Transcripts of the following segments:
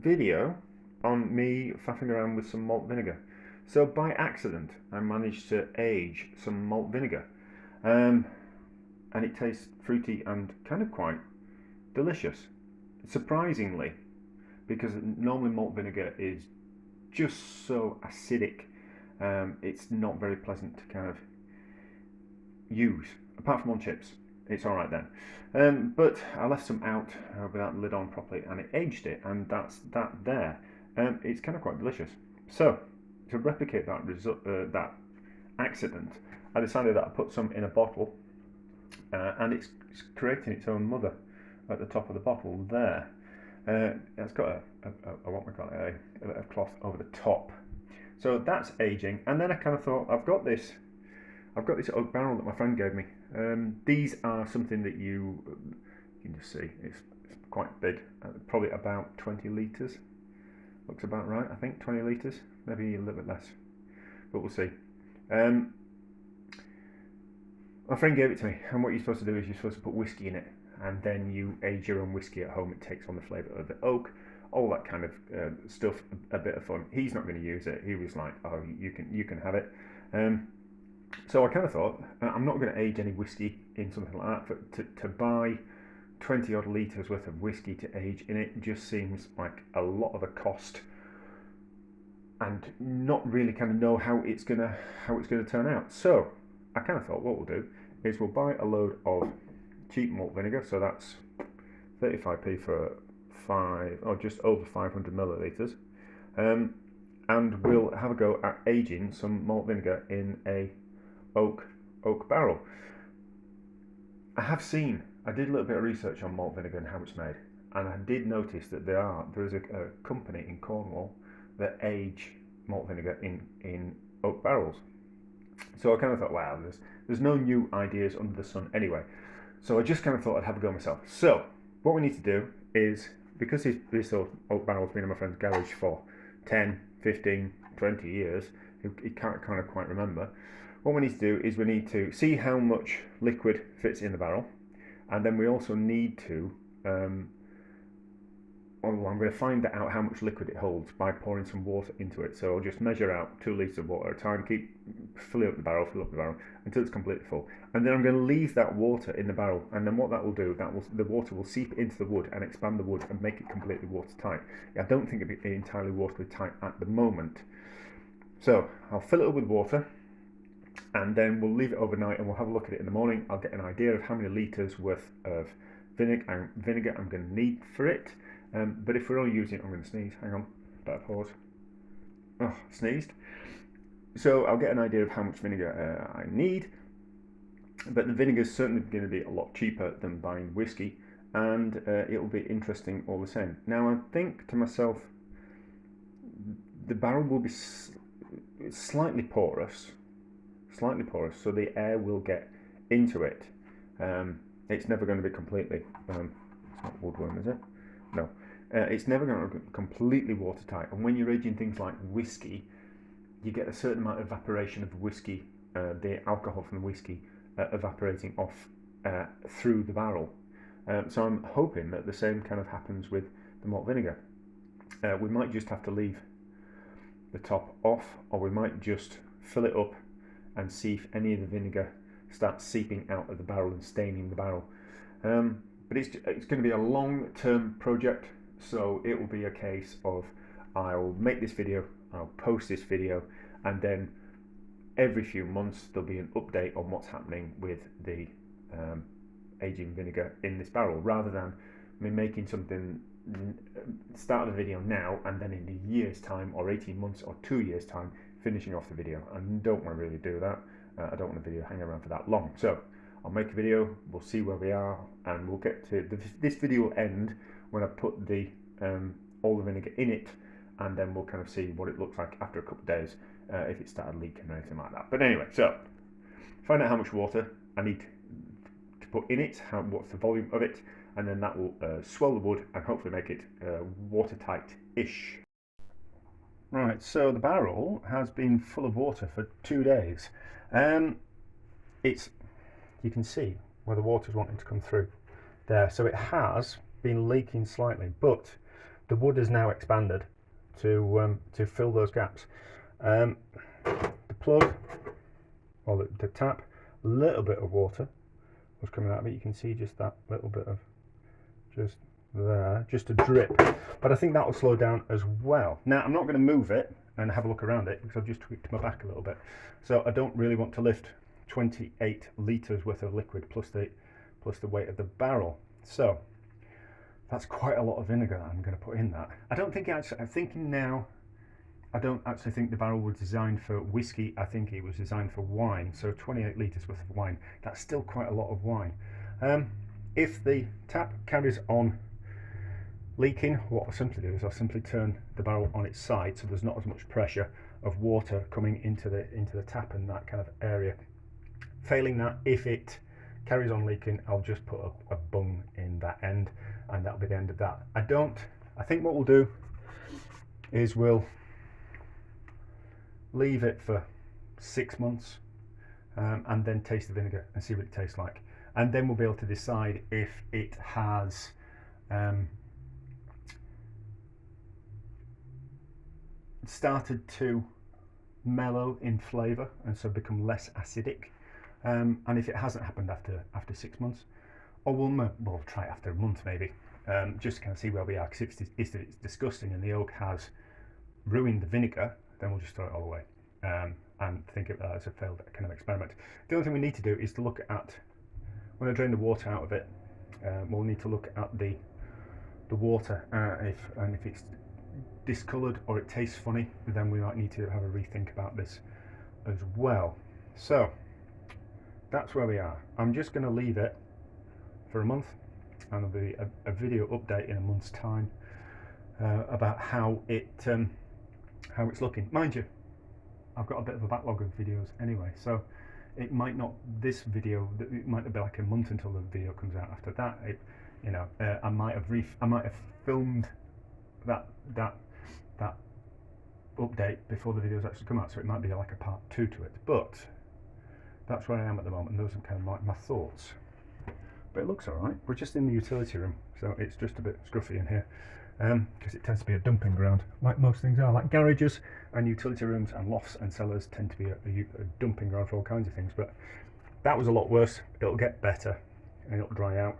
video on me faffing around with some malt vinegar. So by accident, I managed to age some malt vinegar, um, and it tastes fruity and kind of quite delicious. Surprisingly, because normally malt vinegar is just so acidic, it's not very pleasant to kind of use. Apart from on chips, it's all right then. But I left some out without the lid on properly, and it aged it, and that's that there. It's kind of quite delicious. So to replicate that that accident, I decided that I put some in a bottle, and it's creating its own mother at the top of the bottle there. It's got a what we call it, a cloth over the top. So that's aging, and then I kind of thought I've got this oak barrel that my friend gave me. These are something that you can just see. It's quite big, probably about 20 litres. Looks about right, I think, 20 litres, maybe a little bit less, but we'll see. My friend gave it to me, and what you're supposed to do is you're supposed to put whiskey in it, and then you age your own whiskey at home. It takes on the flavour of the oak, all that kind of stuff. A bit of fun. He's not going to use it. He was like, "Oh, you can have it." So I kind of thought, I'm not going to age any whiskey in something like that. To buy 20 odd litres worth of whiskey to age in it just seems like a lot of a cost, and not really kind of know how it's gonna turn out. So I kind of thought what we'll do is we'll buy a load of cheap malt vinegar. So that's 35p for just over 500 millilitres, and we'll have a go at aging some malt vinegar in a oak barrel. I did a little bit of research on malt vinegar and how it's made, and I did notice that there is a company in Cornwall that age malt vinegar in oak barrels. So I kind of thought, wow, there's no new ideas under the sun anyway. So I just kind of thought I'd have a go myself. So what we need to do is, because this oak barrel's been in my friend's garage for 10, 15, 20 years, he can't kind of quite remember. What we need to do is we need to see how much liquid fits in the barrel, and then we also need to, I'm going to find out how much liquid it holds by pouring some water into it. So I'll just measure out 2 litres of water at a time, keep filling up the barrel until it's completely full. And then I'm going to leave that water in the barrel, and then what that will do, the water will seep into the wood and expand the wood and make it completely watertight. I don't think it'll be entirely watertight at the moment. So I'll fill it up with water, and then we'll leave it overnight, and we'll have a look at it in the morning. I'll get an idea of how many litres worth of vinegar I'm going to need for it. But if we're only using it, I'm going to sneeze. Hang on, better pause. Oh, sneezed. So I'll get an idea of how much vinegar I need. But the vinegar is certainly going to be a lot cheaper than buying whiskey, and it will be interesting all the same. Now I think to myself, the barrel will be slightly porous, so the air will get into it. It's never going to be completely. It's not woodworm, is it? No. It's never going to be completely watertight. And when you're aging things like whiskey, you get a certain amount of evaporation of the whiskey, the alcohol from the whiskey evaporating off through the barrel. So I'm hoping that the same kind of happens with the malt vinegar. We might just have to leave the top off, or we might just fill it up and see if any of the vinegar starts seeping out of the barrel and staining the barrel. But it's going to be a long-term project, so it will be a case of I'll make this video, I'll post this video, and then every few months there'll be an update on what's happening with the aging vinegar in this barrel, rather than me making something, start the video now, and then in a year's time, or 18 months, or 2 years' time, finishing off the video. I don't want to really do that. I don't want the video hang around for that long. So I'll make a video, we'll see where we are, and we'll get to this video will end when I put the all the vinegar in it, and then we'll kind of see what it looks like after a couple of days, if it started leaking or anything like that. But anyway, so find out how much water I need to put in it, what's the volume of it, and then that will swell the wood and hopefully make it watertight-ish. Right, so the barrel has been full of water for 2 days. You can see where the water's wanting to come through there, so it has been leaking slightly, but the wood has now expanded to fill those gaps. The plug, or the tap, a little bit of water was coming out of it. You can see just that little bit of just there, just a drip. But I think that will slow down as well. Now I'm not going to move it and have a look around it because I've just tweaked my back a little bit. So I don't really want to lift 28 litres worth of liquid plus the weight of the barrel. So that's quite a lot of vinegar that I'm going to put in that. I don't think actually, I'm thinking now, I don't actually think the barrel was designed for whiskey. I think it was designed for wine. So 28 litres worth of wine. That's still quite a lot of wine. If the tap carries on leaking, what I'll simply do is I'll simply turn the barrel on its side so there's not as much pressure of water coming into the tap and that kind of area. Failing that, if it carries on leaking, I'll just put a bung in that end and that'll be the end of that. I think what we'll do is we'll leave it for 6 months and then taste the vinegar and see what it tastes like, and then we'll be able to decide if it has started to mellow in flavour and so become less acidic, and if it hasn't happened after 6 months, or we'll try it after a month maybe, just to kind of see where we are, because if it's disgusting and the oak has ruined the vinegar, then we'll just throw it all away and think of that as a failed kind of experiment. The only thing we need to do is to look at, when I drain the water out of it, we'll need to look at the water, if it's discoloured or it tastes funny, then we might need to have a rethink about this as well. So that's where we are. I'm just going to leave it for a month, and there'll be a video update in a month's time about how it's looking. Mind you, I've got a bit of a backlog of videos anyway, so it might not, this video, it might be like a month until the video comes out. After that, I might have filmed that update before the videos actually come out, so it might be like a part 2 to it. But that's where I am at the moment. Those are kind of my thoughts. But it looks all right. We're just in the utility room, so it's just a bit scruffy in here, because it tends to be a dumping ground, like most things are. Like garages and utility rooms and lofts and cellars tend to be a dumping ground for all kinds of things. But that was a lot worse. It'll get better and it'll dry out,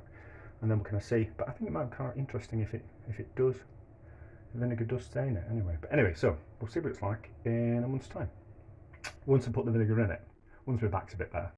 and then we're going to see. But I think it might be quite interesting if it does. The vinegar does stay in it anyway. But anyway, so we'll see what it's like in a month's time, once I put the vinegar in it, once my back's a bit better.